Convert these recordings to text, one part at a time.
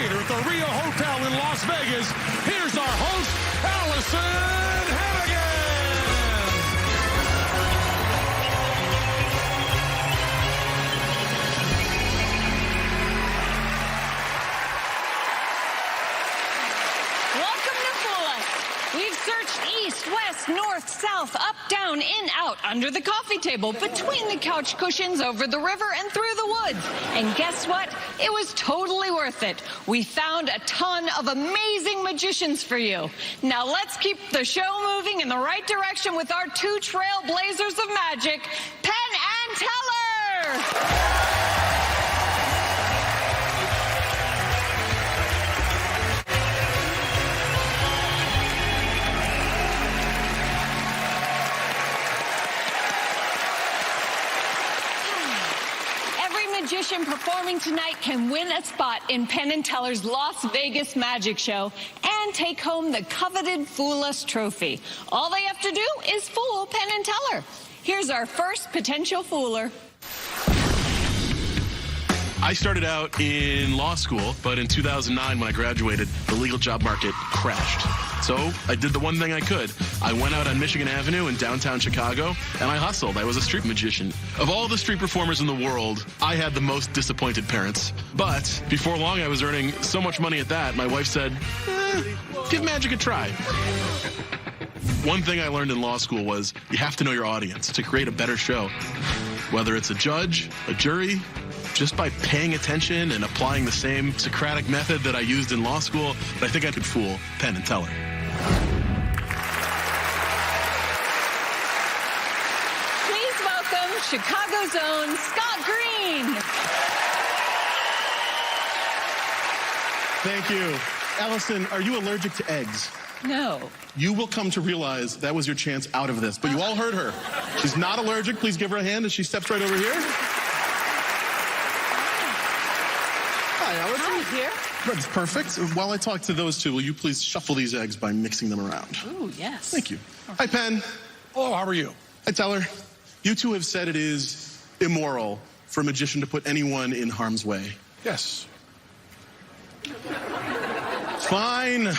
Theater at the Rio Hotel in Las Vegas, here's our host, Allison Hannigan. Welcome to Fool Us. We've searched east, west, north, south, up, down, in, out, under the coffee table, between the couch cushions, over the river, and through the woods. And guess what? It was totally worth it. We found a ton of amazing magicians for you. Now let's keep the show moving in the right direction with our two trailblazers of magic, Penn and Teller. Magician performing tonight can win a spot in Penn and Teller's Las Vegas Magic Show and take home the coveted Fool Us trophy. All they have to do is fool Penn and Teller. Here's our first potential fooler. I started out in law school, but in 2009 when I graduated, the legal job market crashed. So I did the one thing I could. I went out on Michigan Avenue in downtown Chicago, and I hustled. I was a street magician. Of all the street performers in the world, I had the most disappointed parents. But before long, I was earning so much money at that, my wife said, give magic a try. One thing I learned in law school was you have to know your audience to create a better show. Whether it's a judge, a jury, just by paying attention and applying the same Socratic method that I used in law school, I think I could fool Penn and Teller. Please welcome Chicago's own Scott Green. Thank you. Allison, are you allergic to eggs? No. You will come to realize that was your chance out of this, but you all heard her. She's not allergic. Please give her a hand as she steps right over here. Hi, Allison. Hi, here. That's perfect. While I talk to those two, will you please shuffle these eggs by mixing them around? Ooh, yes. Thank you. Hi, Penn. Oh, how are you? Hi, Teller. You two have said it is immoral for a magician to put anyone in harm's way. Yes. Fine.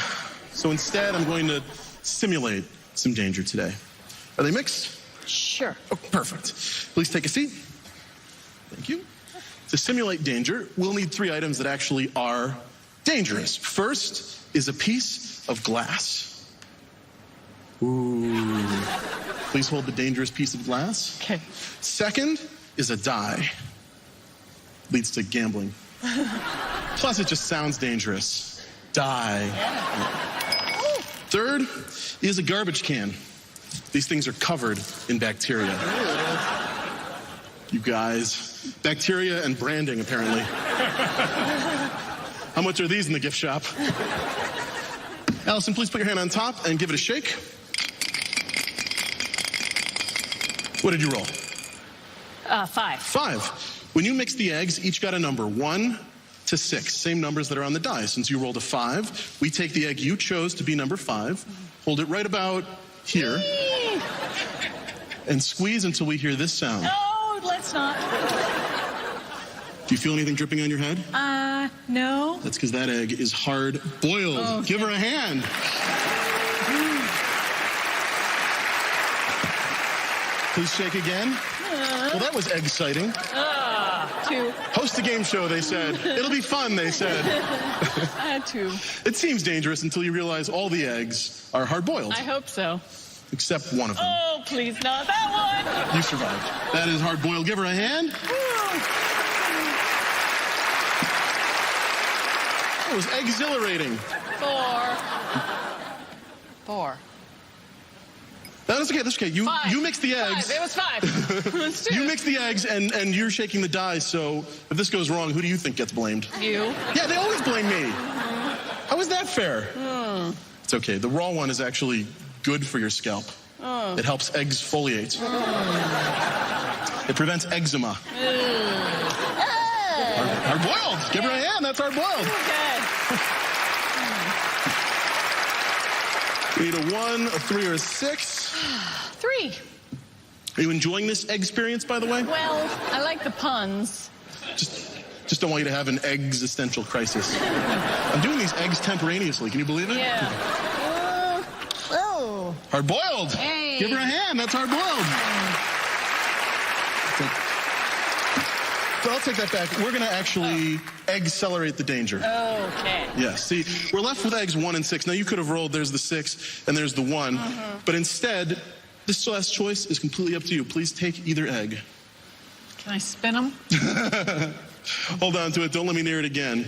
So instead, I'm going to simulate some danger today. Are they mixed? Sure. Oh, perfect. Please take a seat. Thank you. To simulate danger, we'll need three items that actually are dangerous. First is a piece of glass. Ooh. Please hold the dangerous piece of glass. Okay. Second is a die. Leads to gambling. Plus, it just sounds dangerous. Die. Yeah. Third is a garbage can. These things are covered in bacteria. You guys. Bacteria and branding, apparently. How much are these in the gift shop? Allison, please put your hand on top and give it a shake. What did you roll? 5. 5. When you mix the eggs, each got a number, 1 to 6. Same numbers that are on the die. Since you rolled a 5, we take the egg you chose to be number 5, hold it right about here, and squeeze until we hear this sound. No, let's not. Do you feel anything dripping on your head? No. That's because that egg is hard-boiled. Oh, Give her a hand. Please shake again. Well, that was egg-citing. 2. Host a game show, they said. It'll be fun, they said. 2. It seems dangerous until you realize all the eggs are hard-boiled. I hope so. Except one of them. Oh, please not that one. You survived. That is hard-boiled. Give her a hand. It was exhilarating. 4. That's okay, that's okay. You mix the eggs. 5. It was 5. It's 2. You mix the eggs and you're shaking the die, so if this goes wrong, who do you think gets blamed? You. Yeah, they always blame me. How is that fair? It's okay. The raw one is actually good for your scalp. It helps exfoliate. It prevents eczema. Hard-boiled. Give her a hand. That's hard-boiled. Okay. We need a 1, a 3, or a 6. 3. Are you enjoying this egg experience, by the way? Well, I like the puns. Just Just don't want you to have an existential crisis. I'm doing these eggs temporaneously. Can you believe it? Yeah. Oh. Hard-boiled. Hey. Give her a hand. That's hard-boiled. So I'll take that back. We're going to actually accelerate the danger. Okay. Yes. See, we're left with eggs 1 and 6. Now, you could have rolled, there's the 6 and there's the 1. But instead, this last choice is completely up to you. Please take either egg. Can I spin them? Hold on to it. Don't let me near it again.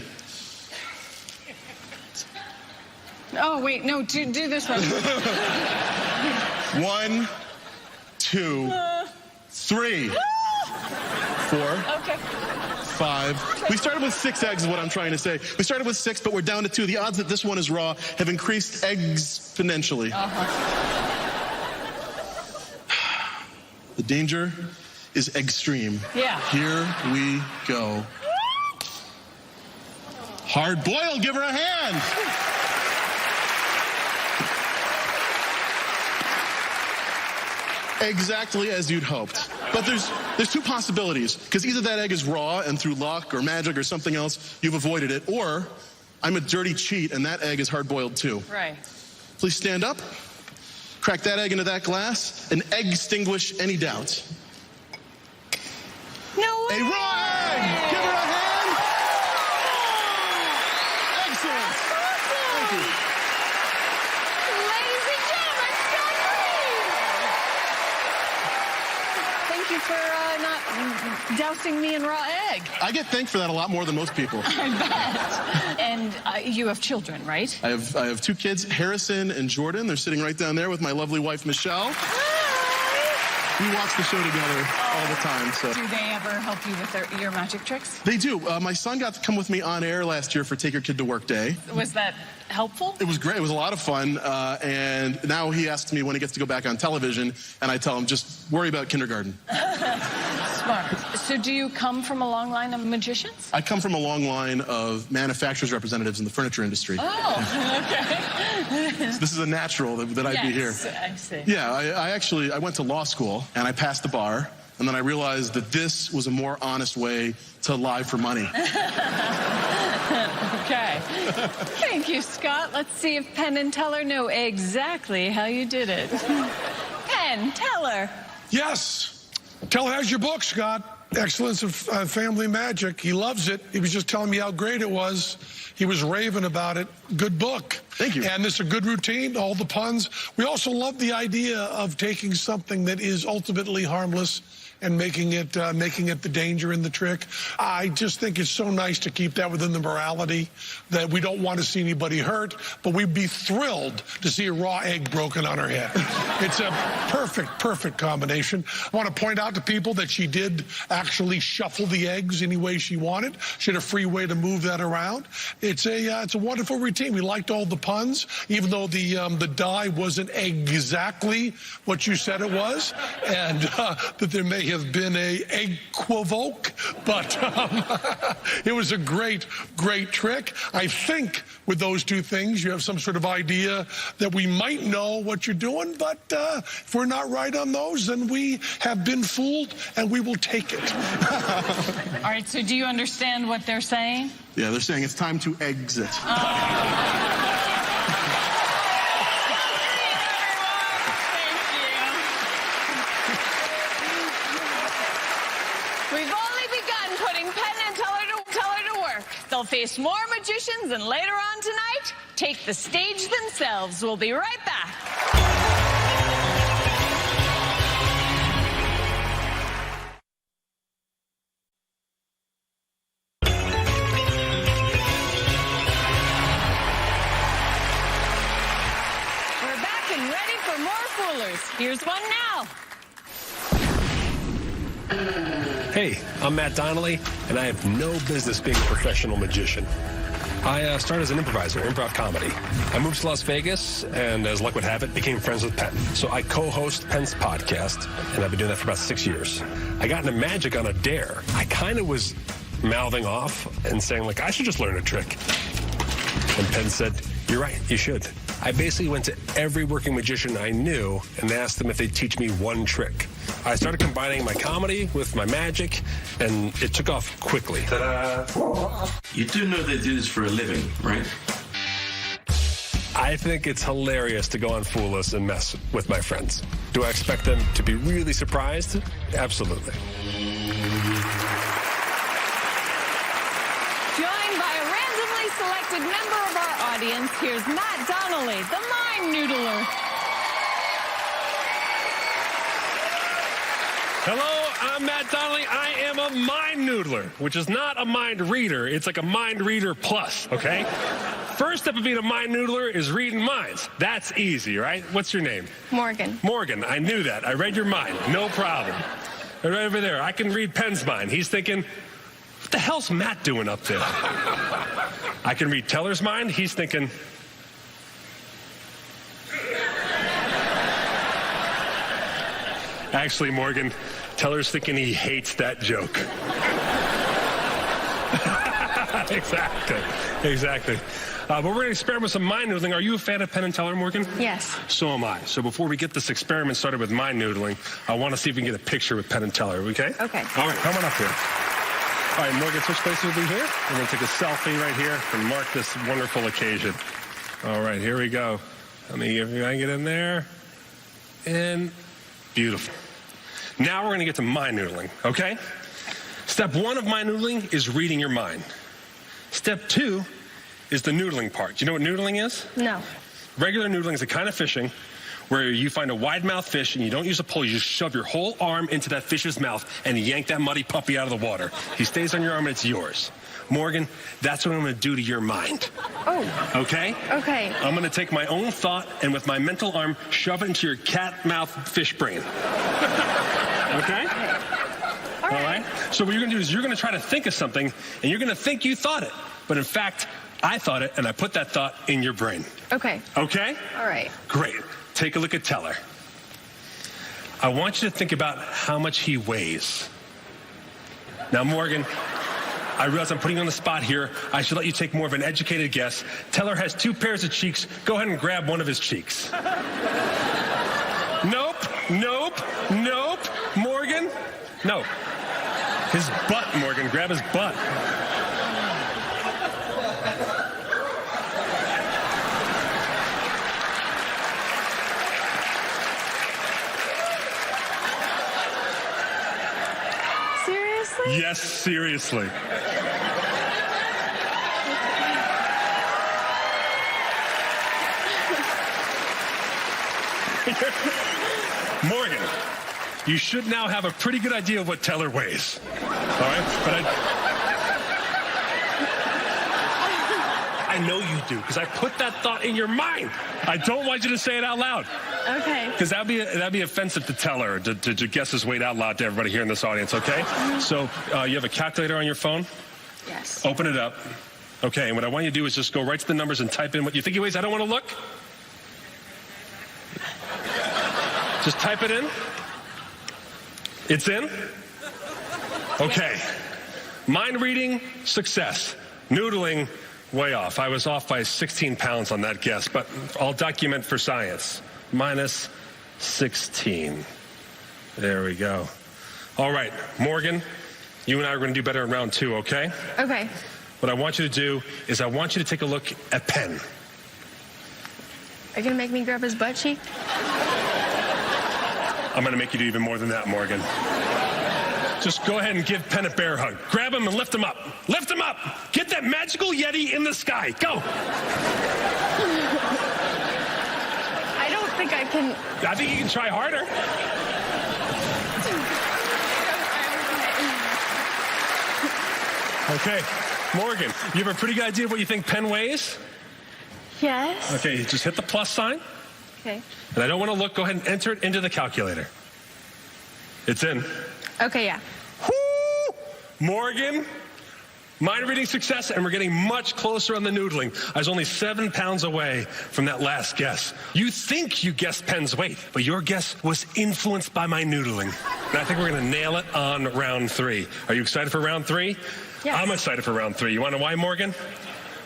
Oh, wait. No, do this one. 1, 2, 3, 4. Okay. 5. We started with 6 eggs is what I'm trying to say. We started with 6, but we're down to 2. The odds that this one is raw have increased exponentially. The danger is extreme. Yeah. Here we go. Hard boiled, give her a hand. Exactly as you'd hoped. But there's 2 possibilities, because either that egg is raw and through luck or magic or something else, you've avoided it, or I'm a dirty cheat and that egg is hard-boiled too. Right. Please stand up, crack that egg into that glass, and extinguish any doubt. No way! A raw egg! Give her a hand! Excellent! Thank you. Ladies and gentlemen, Scott Green! Thank you for not dousing me in raw egg. I get thanked for that a lot more than most people. I bet. And you have children, right? I have 2 kids, Harrison and Jordan. They're sitting right down there with my lovely wife, Michelle. We watch the show together all the time. So. Do they ever help you with your magic tricks? They do. My son got to come with me on air last year for Take Your Kid to Work Day. Was that helpful? It was great. It was a lot of fun. And now he asks me when he gets to go back on television, and I tell him, just worry about kindergarten. Smart. So do you come from a long line of magicians? I come from a long line of manufacturers representatives in the furniture industry. Oh, okay. So this is a natural that I'd be here. I see. Yeah, I went to law school, and I passed the bar, and then I realized that this was a more honest way to lie for money. Okay. Thank you, Scott. Let's see if Penn and Teller know exactly how you did it. Penn, Teller. Yes. Teller has your book, Scott. Excellence of Family Magic. He loves it. He was just telling me how great it was. He was raving about it. Good book. Thank you. And it's a good routine, all the puns. We also love the idea of taking something that is ultimately harmless and making it the danger in the trick. I just think it's so nice to keep that within the morality that we don't want to see anybody hurt, but we'd be thrilled to see a raw egg broken on her head. It's a perfect combination. I want to point out to people that she did actually shuffle the eggs any way she wanted. She had a free way to move that around. It's a wonderful routine. We liked all the puns, even though the die wasn't exactly what you said it was, and that there may have been a equivoque, but it was a great trick. I think with those 2 things, you have some sort of idea that we might know what you're doing, but if we're not right on those, then we have been fooled, and we will take it. All right, so do you understand what they're saying? Yeah, they're saying it's time to exit. We've only begun putting Penn and Teller to work. They'll face more magicians, and later on tonight, take the stage themselves. We'll be right back. We're back and ready for more foolers. Here's one now. Hey, I'm Matt Donnelly, and I have no business being a professional magician. I started as an improviser, improv comedy. I moved to Las Vegas, and as luck would have it, became friends with Penn. So I co-host Penn's podcast, and I've been doing that for about 6 years. I got into magic on a dare. I kind of was mouthing off and saying, like, I should just learn a trick. And Penn said, you're right, you should. I basically went to every working magician I knew and asked them if they'd teach me one trick. I started combining my comedy with my magic, and it took off quickly. Ta-da! You do know they do this for a living, right? I think it's hilarious to go on Fool Us and mess with my friends. Do I expect them to be really surprised? Absolutely. Joined by a randomly selected member of our audience, here's Matt Donnelly, the Mind Noodler. Hello, I'm Matt Donnelly. I am a mind noodler, which is not a mind reader. It's like a mind reader plus, okay? First step of being a mind noodler is reading minds. That's easy, right? What's your name? Morgan. Morgan, I knew that. I read your mind. No problem. Right over there, I can read Penn's mind. He's thinking, what the hell's Matt doing up there? I can read Teller's mind. He's thinking, actually, Morgan, Teller's thinking he hates that joke. Exactly. But we're going to experiment with some mind noodling. Are you a fan of Penn and Teller, Morgan? Yes. So am I. So before we get this experiment started with mind noodling, I want to see if we can get a picture with Penn and Teller, okay? Okay. All right, come on up here. All right, Morgan, switch places with me here. We're going to take a selfie right here and mark this wonderful occasion. All right, here we go. Let me if I can get in there. And beautiful. Now we're going to get to mind noodling, okay? Step 1 of mind noodling is reading your mind. Step 2 is the noodling part. Do you know what noodling is? No. Regular noodling is a kind of fishing where you find a wide-mouthed fish and you don't use a pole. You just shove your whole arm into that fish's mouth and yank that muddy puppy out of the water. He stays on your arm and it's yours. Morgan, that's what I'm going to do to your mind. Oh. Okay? Okay. I'm going to take my own thought and with my mental arm, shove it into your cat-mouth fish brain. Okay? All right. So what you're going to do is you're going to try to think of something, and you're going to think you thought it. But in fact, I thought it, and I put that thought in your brain. Okay. Okay? All right. Great. Take a look at Teller. I want you to think about how much he weighs. Now, Morgan, I realize I'm putting you on the spot here. I should let you take more of an educated guess. Teller has 2 pairs of cheeks. Go ahead and grab one of his cheeks. Nope. Morgan? No. His butt, Morgan. Grab his butt. Seriously? Yes, seriously. Morgan, you should now have a pretty good idea of what Teller weighs. All right? But I know you do, because I put that thought in your mind. I don't want you to say it out loud. Okay. Because that'd be offensive to Teller, to guess his weight out loud to everybody here in this audience, okay? So you have a calculator on your phone? Yes. Open it up. Okay, and what I want you to do is just go right to the numbers and type in what you think he weighs. I don't want to look. Just type it in. It's in? Okay. Mind reading, success. Noodling, way off. I was off by 16 pounds on that guess, but I'll document for science. Minus 16. There we go. All right, Morgan, you and I are going to do better in round 2, okay? Okay. What I want you to do is I want you to take a look at Penn. Are you going to make me grab his butt cheek? I'm going to make you do even more than that, Morgan. Just go ahead and give Penn a bear hug. Grab him and lift him up. Lift him up. Get that magical Yeti in the sky. Go. I don't think I can. I think you can try harder. Okay, Morgan, you have a pretty good idea of what you think Penn weighs? Yes. Okay, just hit the plus sign. Okay. And I don't want to look. Go ahead and enter it into the calculator. It's in. Okay, yeah. Woo! Morgan, mind reading success, and we're getting much closer on the noodling. I was only 7 pounds away from that last guess. You think you guessed Penn's weight, but your guess was influenced by my noodling. And I think we're going to nail it on round 3. Are you excited for round 3? Yes. I'm excited for round 3. You want to know why, Morgan?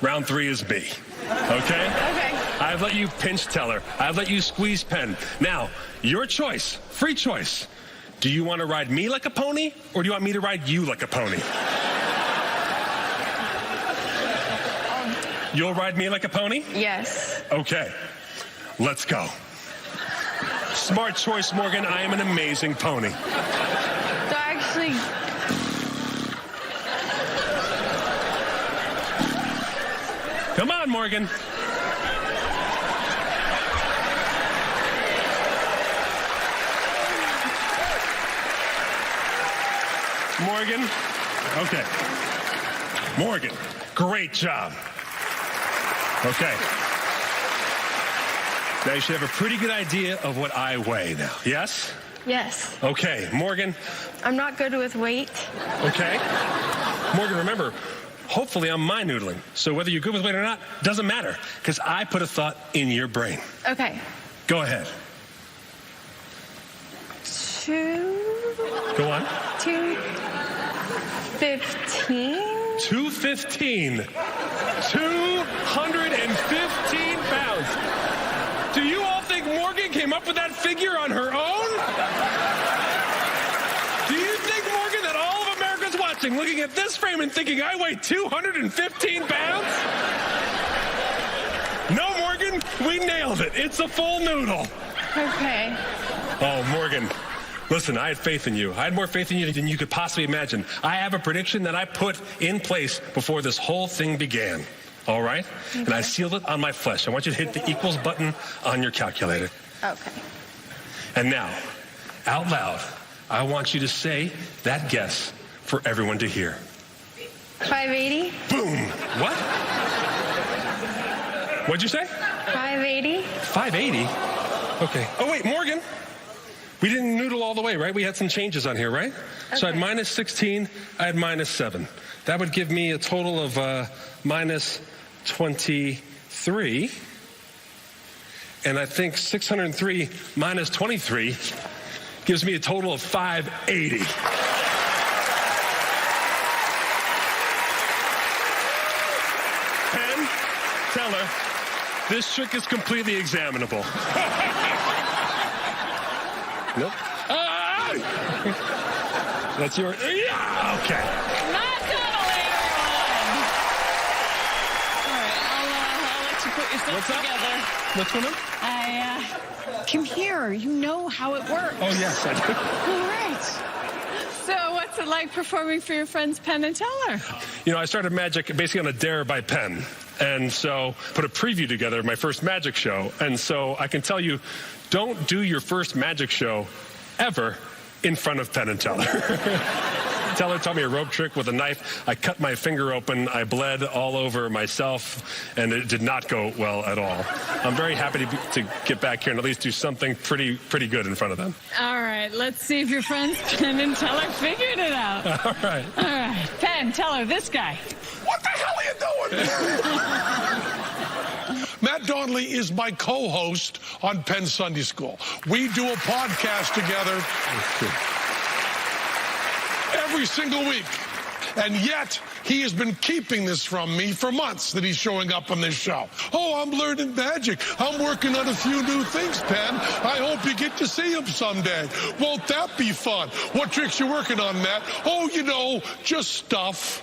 Round 3 is me. Okay? Okay. I've let you pinch Teller. I've let you squeeze Penn. Now, your choice, free choice. Do you want to ride me like a pony, or do you want me to ride you like a pony? You'll ride me like a pony? Yes. Okay, let's go. Smart choice, Morgan. I am an amazing pony. Actually, Come on, Morgan. Morgan. Okay. Morgan, great job. Okay. Now you should have a pretty good idea of what I weigh now. Yes? Yes. Okay, Morgan. I'm not good with weight. Okay. Morgan, remember, hopefully I'm mind noodling. So whether you're good with weight or not, doesn't matter. Because I put a thought in your brain. Okay. Go ahead. 215. Go on. 215. 215 pounds. Do you all think Morgan came up with that figure on her own? Do you think, Morgan, that all of America's watching, looking at this frame and thinking I weigh 215 pounds? No, Morgan, we nailed it. It's a full noodle. Okay. Oh, Morgan, listen, I had faith in you. I had more faith in you than you could possibly imagine. I have a prediction that I put in place before this whole thing began. All right? Okay. And I sealed it on my flesh. I want you to hit the equals button on your calculator. Okay. And now, out loud, I want you to say that guess for everyone to hear. 580. Boom. What? What'd you say? 580. 580? Okay. Oh, wait, Morgan. We didn't noodle all the way, right? We had some changes on here, right? Okay. So I had minus 16, I had minus 7. That would give me a total of minus 23. And I think 603 minus 23 gives me a total of 580. Penn Teller, this trick is completely examinable. Nope. That's your. Yeah. Okay. Not Donnelly, everyone. All right, I'll let you put yourself What's up? together. What's going on? Come here. You know how it works. Oh, yes, I do. All right. So what's it like performing for your friends Penn and Teller? You know, I started magic basically on a dare by Penn. And so put a preview together of my first magic show. And so I can tell you, don't do your first magic show ever in front of Penn and Teller. Teller taught me a rope trick with a knife. I cut my finger open. I bled all over myself, and it did not go well at all. I'm very happy to get back here and at least do something pretty good in front of them. All right, let's see if your friends Penn and Teller figured it out. All right. All right, Penn, Teller, this guy. What the hell are you doing? Matt Donnelly is my co-host on Penn Sunday School. We do a podcast together every single week. And yet, he has been keeping this from me for months that he's showing up on this show. Oh, I'm learning magic. I'm working on a few new things, Penn. I hope you get to see him someday. Won't that be fun? What tricks you working on, Matt? Oh, you know, just stuff.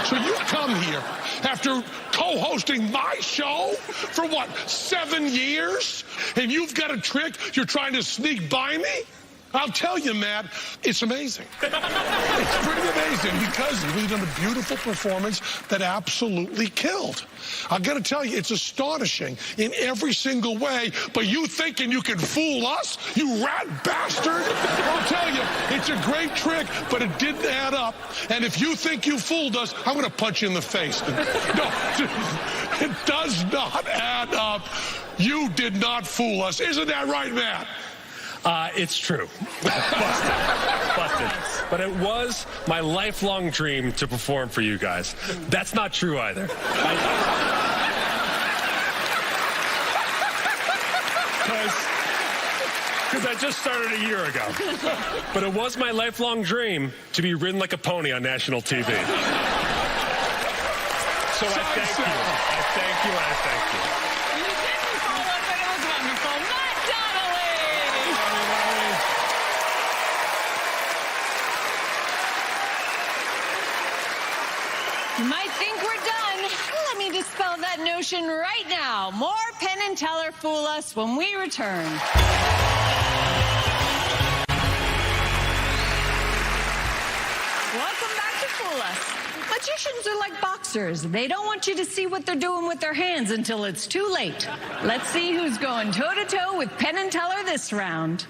So you come here after co-hosting my show for, what, 7 years? And you've got a trick you're trying to sneak by me? I'll tell you, Matt, it's amazing. It's pretty amazing because we've done a beautiful performance that absolutely killed. I've got to tell you, it's astonishing in every single way, but you thinking you can fool us, you rat bastard? I'll tell you, it's a great trick, but it didn't add up. And if you think you fooled us, I'm going to punch you in the face. No, it does not add up. You did not fool us. Isn't that right, Matt? It's true. Busted. But it was my lifelong dream to perform for you guys. That's not true either. Because I just started a year ago. But it was my lifelong dream to be ridden like a pony on national TV. So I thank you. I thank you. I thank you. You didn't follow, but it was wonderful. Matt Donnelly! You might think we're done. Let me dispel that notion right now. More Penn and Teller Fool Us when we return. Welcome back to Fool Us. Magicians are like boxers. They don't want you to see what they're doing with their hands until it's too late. Let's see who's going toe-to-toe with Penn and Teller this round.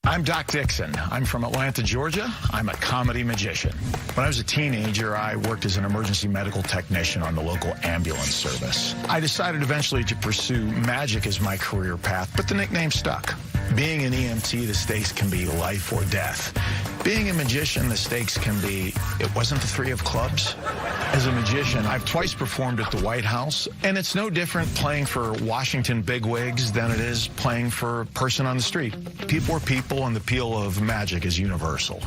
I'm Doc Dixon. I'm from Atlanta, Georgia. I'm a comedy magician. When I was a teenager, I worked as an emergency medical technician on the local ambulance service. I decided eventually to pursue magic as my career path, but the nickname stuck. Being an EMT, the stakes can be life or death. Being a magician, the stakes can be, it wasn't the three of clubs. As a magician, I've twice performed at the White House, and it's no different playing for Washington bigwigs than it is playing for a person on the street. People are people, and the appeal of magic is universal.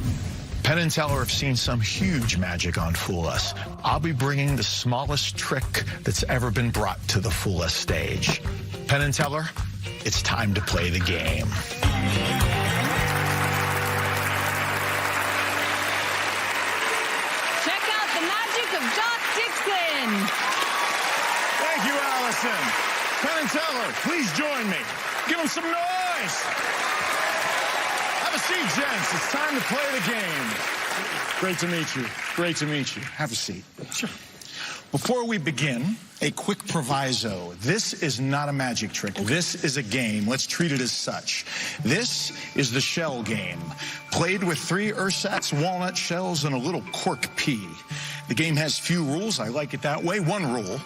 Penn and Teller have seen some huge magic on Fool Us. I'll be bringing the smallest trick that's ever been brought to the Fool Us stage. Penn and Teller, it's time to play the game. Check out the magic of Doc Dixon. Thank you, Allison. Penn and Teller, please join me. Give them some noise. Have a seat, gents. It's time to play the game. Great to meet you. Great to meet you. Have a seat. Sure. Before we begin, a quick proviso. This is not a magic trick. This is a game. Let's treat it as such. This is the shell game, played with 3 ersatz walnut shells and a little cork pea. The game has few rules. I like it that way. One rule,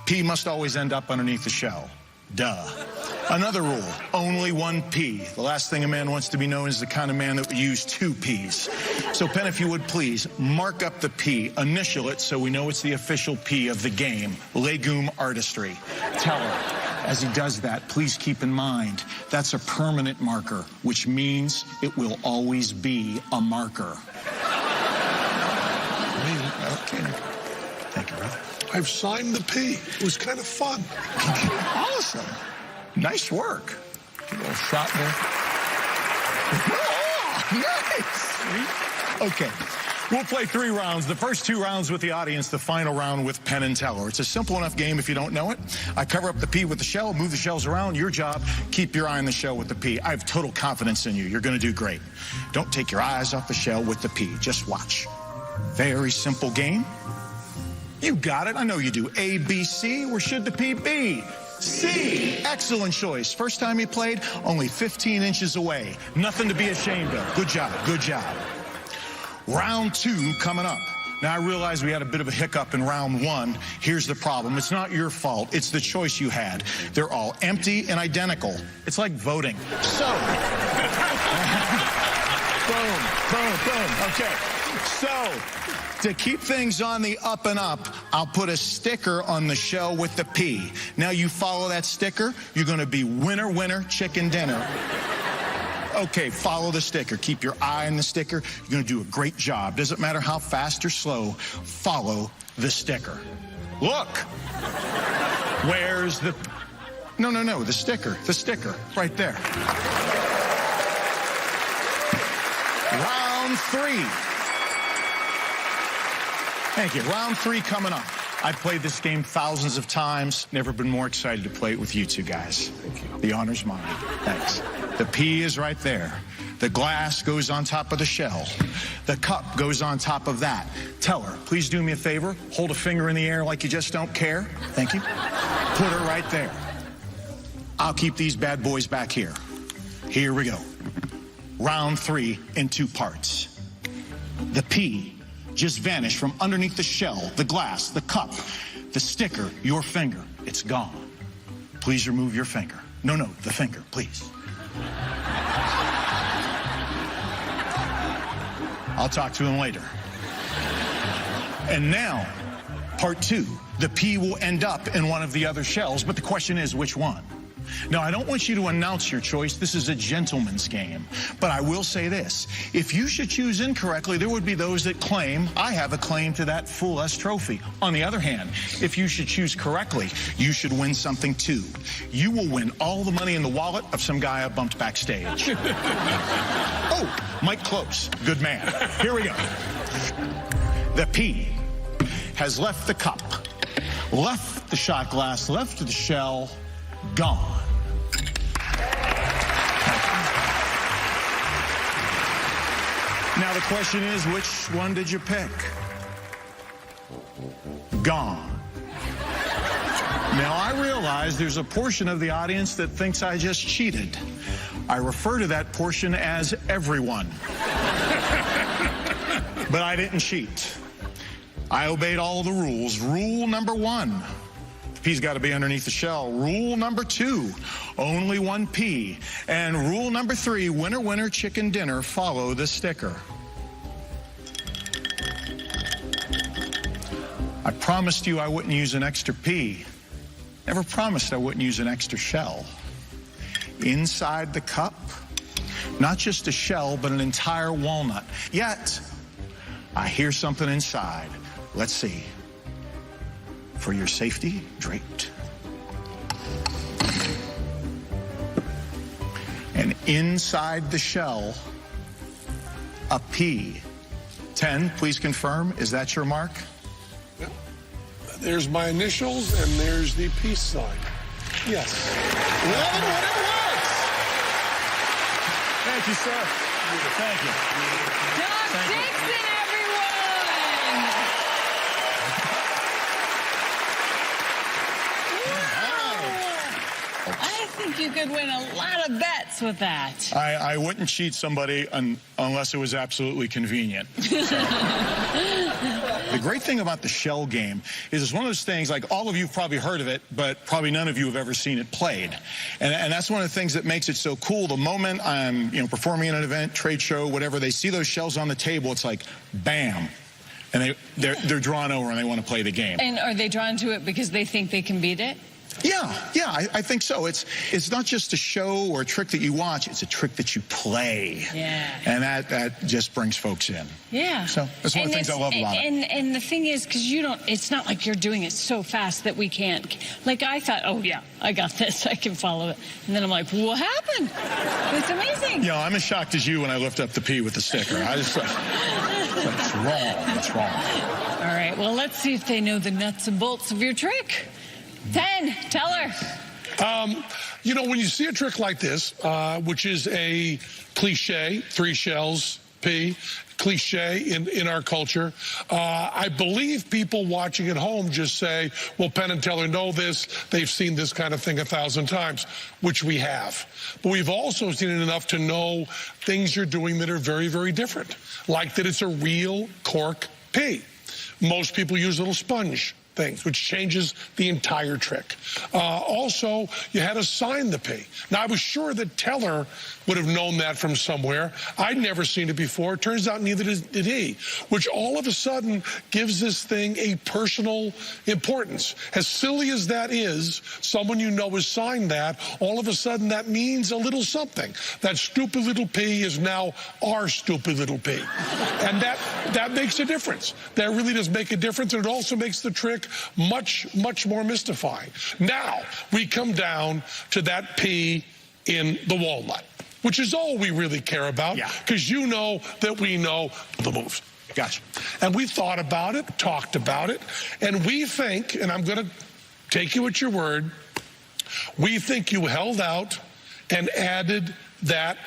pea must always end up underneath the shell. Duh. Another rule, only 1 pea. The last thing a man wants to be known is the kind of man that would use 2 peas. So, Penn, if you would please, mark up the P, initial it so we know it's the official P of the game, legume artistry. Teller, as he does that, please keep in mind, that's a permanent marker, which means it will always be a marker. Okay. Thank you, brother. I've signed the P. It was kind of fun. Awesome. Nice work. A little shot there. Oh, nice. Okay. We'll play 3 rounds. The first 2 rounds with the audience, the final round with Penn and Teller. It's a simple enough game if you don't know it. I cover up the P with the shell, move the shells around. Your job, keep your eye on the shell with the P. I have total confidence in you. You're going to do great. Don't take your eyes off the shell with the P. Just watch. Very simple game. You got it. I know you do. A, B, C. Where should the P be? C. Excellent choice. First time he played, only 15 inches away. Nothing to be ashamed of. Good job. Good job. Round 2 coming up. Now, I realize we had a bit of a hiccup in round 1. Here's the problem. It's not your fault. It's the choice you had. They're all empty and identical. It's like voting. So, boom, boom, boom. Okay. So, to keep things on the up and up, I'll put a sticker on the shell with the P. Now you follow that sticker, you're going to be winner, winner, chicken dinner. Okay, follow the sticker. Keep your eye on the sticker. You're going to do a great job. Doesn't matter how fast or slow, follow the sticker. Look! Where's the... No, the sticker. The sticker. Right there. Round 3. Thank you. Round 3 coming up. I've played this game thousands of times. Never been more excited to play it with you 2 guys. Thank you. The honor's mine. Thanks. The P is right there. The glass goes on top of the shell. The cup goes on top of that. Teller, please do me a favor. Hold a finger in the air like you just don't care. Thank you. Put her right there. I'll keep these bad boys back here. Here we go. Round 3 in 2 parts. The P just vanished from underneath the shell, the glass, the cup, the sticker, your finger. It's gone. Please remove your finger. No, the finger, please. I'll talk to him later. And now, part 2. The P will end up in one of the other shells, but the question is, which one? Now, I don't want you to announce your choice. This is a gentleman's game. But I will say this. If you should choose incorrectly, there would be those that claim I have a claim to that Fool Us trophy. On the other hand, if you should choose correctly, you should win something too. You will win all the money in the wallet of some guy I bumped backstage. Oh, Mike Close. Good man. Here we go. The P has left the cup, left the shot glass, left the shell, gone. Now the question is, which one did you pick? Gone. Now I realize there's a portion of the audience that thinks I just cheated. I refer to that portion as everyone. But I didn't cheat. I obeyed all the rules. Rule number 1, the P's got to be underneath the shell. Rule number 2, only one P. And rule number 3, winner, winner, chicken dinner, follow the sticker. I promised you I wouldn't use an extra P. Never promised I wouldn't use an extra shell. Inside the cup, not just a shell, but an entire walnut. Yet, I hear something inside. Let's see. For your safety, draped. And inside the shell, a P. 10, please confirm. Is that your mark? There's my initials, and there's the peace sign. Yes. 11, whatever works. Thank you, sir. Thank you. Doc Dixon, everyone! Wow. I think you could win a lot of bets with that. I wouldn't cheat somebody unless it was absolutely convenient. The great thing about the shell game is it's one of those things, like all of you have probably heard of it, but probably none of you have ever seen it played. And that's one of the things that makes it so cool. The moment I'm performing at an event, trade show, whatever, they see those shells on the table, it's like, bam. And they're drawn over and they want to play the game. And are they drawn to it because they think they can beat it? Yeah, I think so. It's not just a show or a trick that you watch, it's a trick that you play. Yeah. And that just brings folks in. Yeah. So that's one of the things I love about it. And the thing is, because it's not like you're doing it so fast that we can't. Like I thought, oh yeah, I got this, I can follow it. And then I'm like, what happened? It's amazing. Yeah, I'm as shocked as you when I lift up the P with the sticker. I just that's wrong. That's wrong. All right, well, let's see if they know the nuts and bolts of your trick. Penn Teller. When you see a trick like this, which is a cliche, 3 shells, P, cliche in our culture, I believe people watching at home just say, well, Penn and Teller know this. They've seen this kind of thing 1,000 times, which we have. But we've also seen it enough to know things you're doing that are very, very different, like that it's a real cork P. Most people use little sponge things, which changes the entire trick. Also, you had to sign the P. Now, I was sure that Teller would have known that from somewhere. I'd never seen it before. It turns out neither did he, which all of a sudden gives this thing a personal importance. As silly as that is, someone you know has signed that, all of a sudden that means a little something. That stupid little P is now our stupid little P. And that makes a difference. That really does make a difference, and it also makes the trick much, much more mystifying. Now, we come down to that P in the walnut, which is all we really care about, because you know that we know the moves. Gotcha. And we thought about it, talked about it, and we think, and I'm going to take you at your word, we think you held out and added that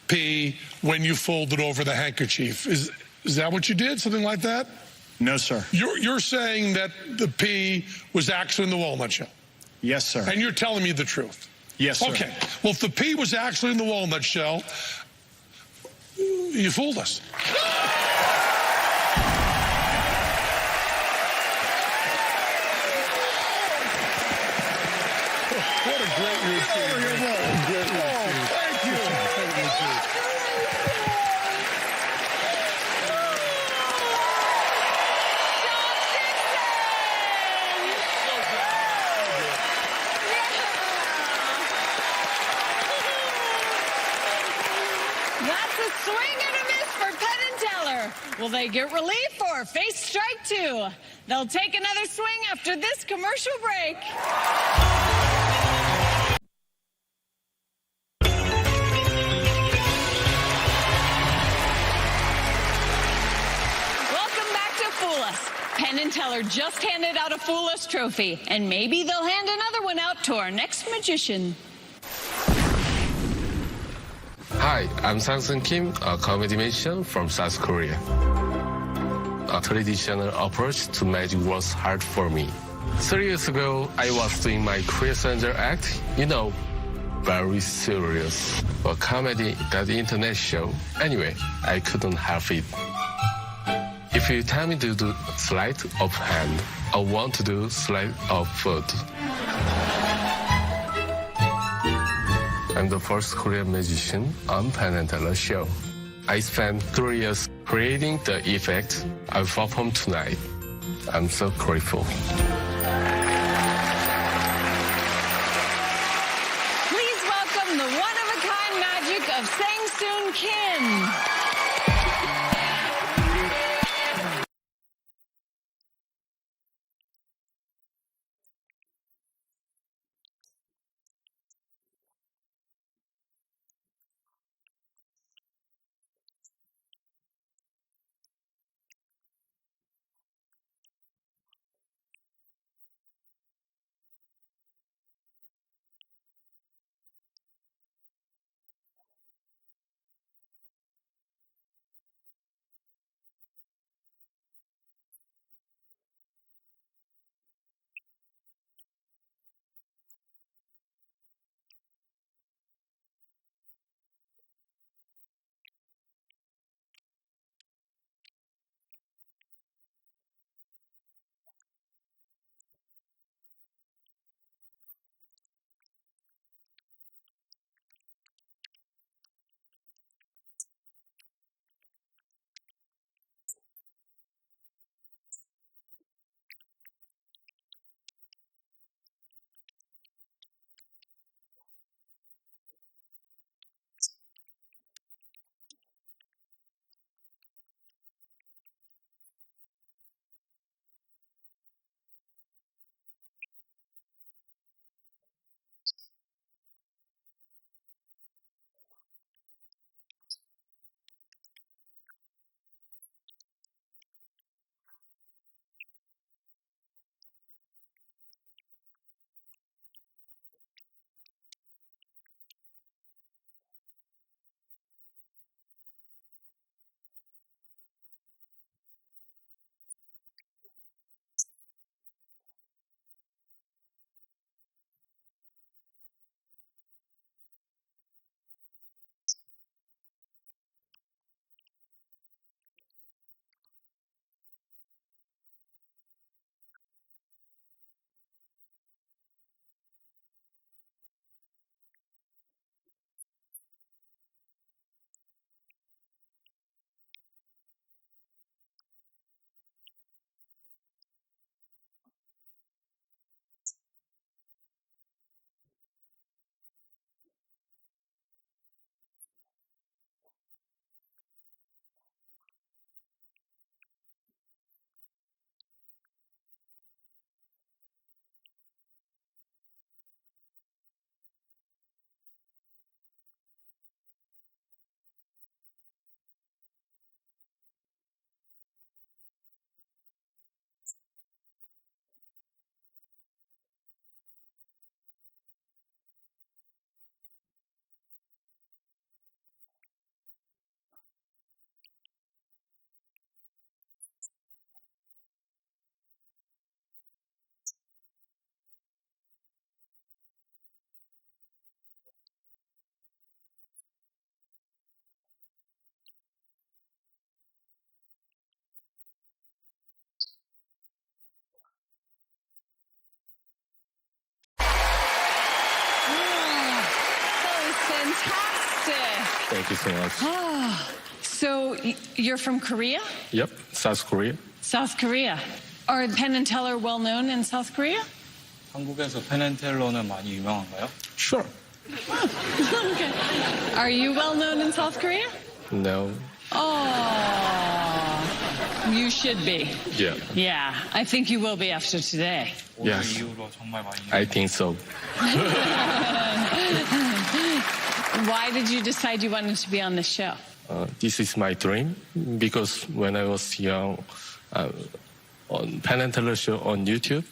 P when you folded over the handkerchief. Is that what you did? Something like that? No, sir. You're saying that the P was actually in the walnut shell? Yes, sir. And you're telling me the truth? Yes, sir. Okay. Well, if the P was actually in the walnut shell, you fooled us. What a great routine. Great routine. Thank you. That's a swing and a miss for Penn and Teller. Will they get relief or face strike 2? They'll take another swing after this commercial break. Welcome back to Penn Teller just handed out a Fool Us trophy, and maybe they'll hand another one out to our next magician. Hi, I'm Sangsoon Kim, a comedy magician from South Korea. A traditional approach to magic was hard for me. 3 years ago, I was doing my Korea Center act, very serious. A comedy that internet show. Anyway, I couldn't help it. If you tell me to do sleight of hand, I want to do sleight of foot. I'm the first Korean magician on Penn Teller show. I spent 3 years creating the effect I perform tonight. I'm so grateful. Please welcome the one-of-a-kind magic of Sangsoon Kim. Fantastic. Thank you so much. So you're from Korea? Yep, South Korea. South Korea. Are Penn and Teller well known in South Korea? 한국에서 펜앤텔러는 많이 유명한가요? Sure. Okay. Are you well known in South Korea? No. Oh, you should be. Yeah. Yeah, I think you will be after today. 오늘 Yes. 이후로 정말 많이 I think so. Why did you decide you wanted to be on the show? This is my dream because when I was young, on Penn Teller show on YouTube.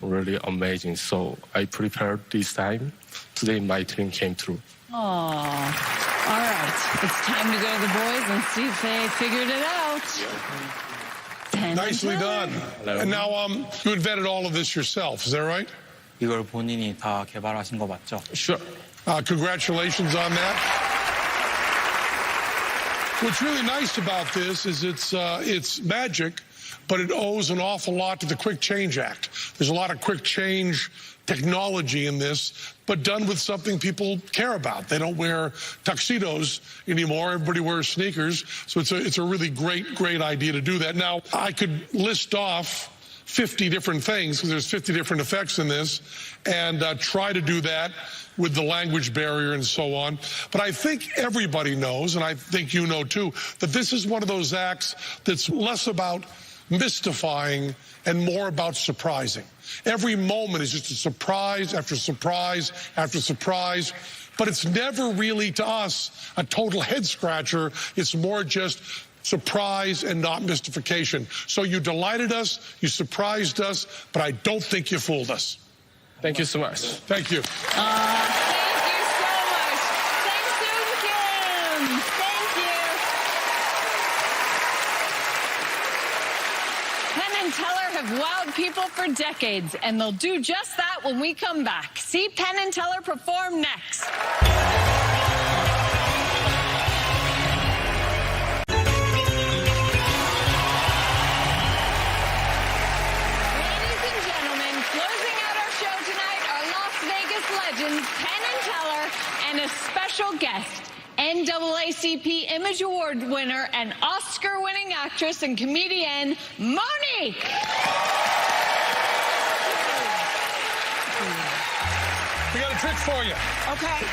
Really amazing. So I prepared this time. Today my dream came true. Oh, all right. It's time to go to the boys and see if they figured it out. Nicely done. Hello. And now you invented all of this yourself, is that right? 이걸 본인이 다 개발하신 거 맞죠? Sure. Congratulations on that. What's really nice about this is it's magic, but it owes an awful lot to the Quick Change Act. There's a lot of quick change technology in this, but done with something people care about. They don't wear tuxedos anymore. Everybody wears sneakers. So it's a really great idea to do that. Now, I could list off 50 different things, because there's 50 different effects in this, and try to do that with the language barrier and so on. But I think everybody knows, and I think you know too, that this is one of those acts that's less about mystifying and more about surprising. Every moment is just a surprise after surprise after surprise, but it's never really, to us, a total head-scratcher. It's more just surprise and not mystification. So you delighted us, you surprised us, but I don't think you fooled us. Thank you so much. Thank you. Thank you so much. Sangsoon Kim. Thank you. Penn and Teller have wowed people for decades, and they'll do just that when we come back. See Penn and Teller perform next. Legends Penn and Teller, and a special guest, NAACP Image Award winner and Oscar-winning actress and comedian, Monique. We got a trick for you. Okay.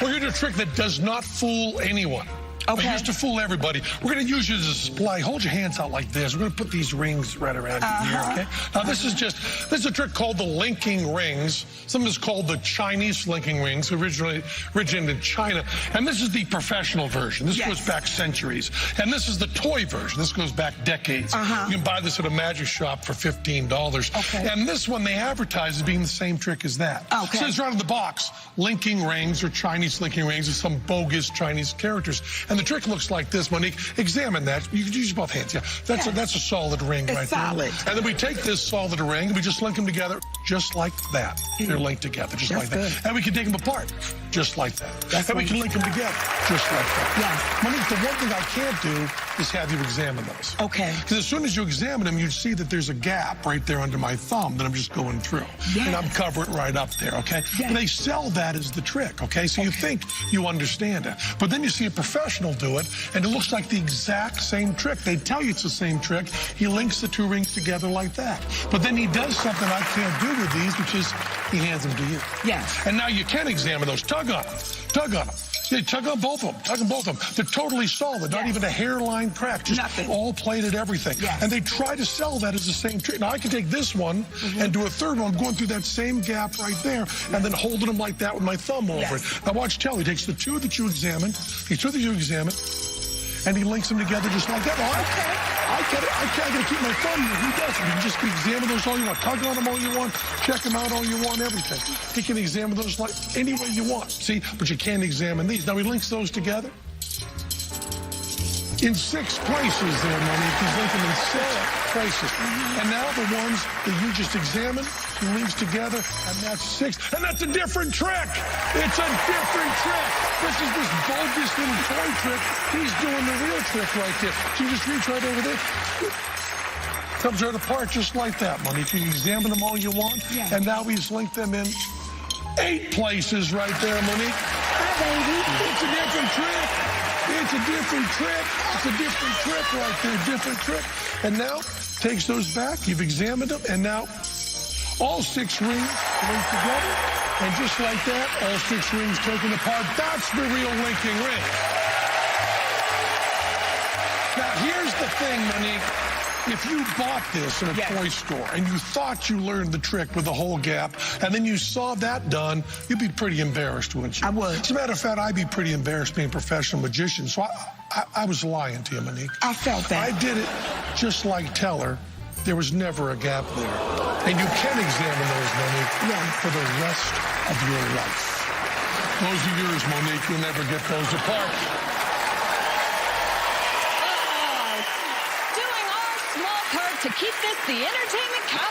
We're going to do a trick that does not fool anyone. Okay. But used to fool everybody. We're going to use you as a display. Hold your hands out like this. We're going to put these rings right around here, okay? Now, this is a trick called the linking rings. Sometimes called the Chinese linking rings, originated in China. And this is the professional version. This goes back centuries. And this is the toy version. This goes back decades. You can buy this at a magic shop for $15. Okay. And this one they advertise as being the same trick as that. Okay. So it's right on the box. Linking rings or Chinese linking rings with some bogus Chinese characters. And the trick looks like this, Monique. Examine that. You can use both hands. Yeah, that's a solid ring right solid. there. And then we take this solid ring and we just link them together just like that. They're linked together just like that. And we can take them apart just like that. And we can link them together just like that. Yes. Monique, the one thing I can't do is have you examine those. Okay. Because as soon as you examine them, you'd see that there's a gap right there under my thumb that I'm just going through. Yes. And I'm covering right up there, okay? Yes. And they sell that as the trick, okay? So you think you understand it. But then you see a professional do it, and it looks like the exact same trick. They tell you it's the same trick. He links the two rings together like that. But then he does something I can't do with these, which is he hands them to you. Yes. And now you can examine those. Tug on them. Tug on them. Yeah, tug on both of them. Tug on both of them. They're totally solid. Not even a hairline crack. Just nothing. All plated everything. Yes. And they try to sell that as the same trick. Now, I can take this one and do a third one, going through that same gap right there, and then holding them like that with my thumb over it. Now, watch Tell. He takes the two that you examine, and he links them together just like that. Well, I gotta keep my thumb here. He doesn't. You can just examine those all you want. Tug on them all you want. Check them out all you want, everything. He can examine those like any way you want. See, but you can't examine these. Now, he links those together in 6 places there, Monique. He's linking in 6 places. And now the ones that you just examined, he links together, and that's 6. And that's a different trick. It's a different trick. This is this bogus little toy trick. He's doing the real trick right there. So you just reach right over there. Comes right apart just like that, Monique. You can examine them all you want. Yeah. And now he's linked them in 8 places right there, Monique. Hi, baby. It's a different trick. It's a different trick. It's a different trick right there. Different trick. And now, takes those back. You've examined them. And now, all 6 rings linked together. And just like that, all 6 rings taken apart. That's the real linking ring. Now, here's the thing, Monique. If you bought this in a toy store and you thought you learned the trick with the whole gap, and then you saw that done, you'd be pretty embarrassed, wouldn't you? I would. As a matter of fact, I'd be pretty embarrassed being a professional magician. So I was lying to you, Monique. I felt that. I did it just like Teller There was never a gap there. And you can examine those, Monique, for the rest of your life. Those are yours, Monique. You'll never get those apart. Doing our small part to keep this the entertainment couch